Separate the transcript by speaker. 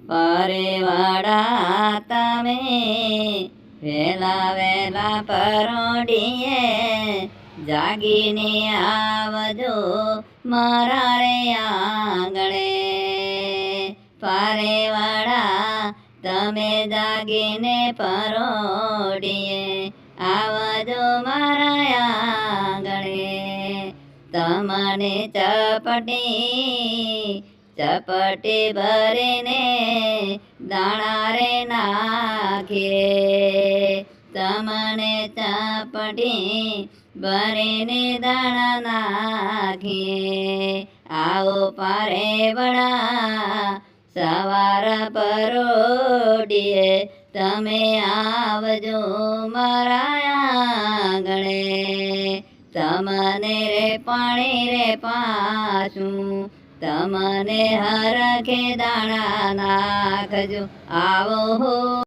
Speaker 1: પરેવાડા તમે વેલા વેલા પરોઢીએ જાગીને આવજો મારા રે આંગણે. પારેવાડા તમે જાગીને પરોઢીએ આવજો મારા આંગણે. તમને ચપટી ભરીને દાણા રે નાખીએ. તમને ચપટી ભરીને દાણા નાખીએ. આવો પારેવાડા સવાર પરોઢીએ તમે આવજો મારા આંગણે. તમને રે પાણી રે પાછું તમને હરખે દાણા નાખજો. આવો હો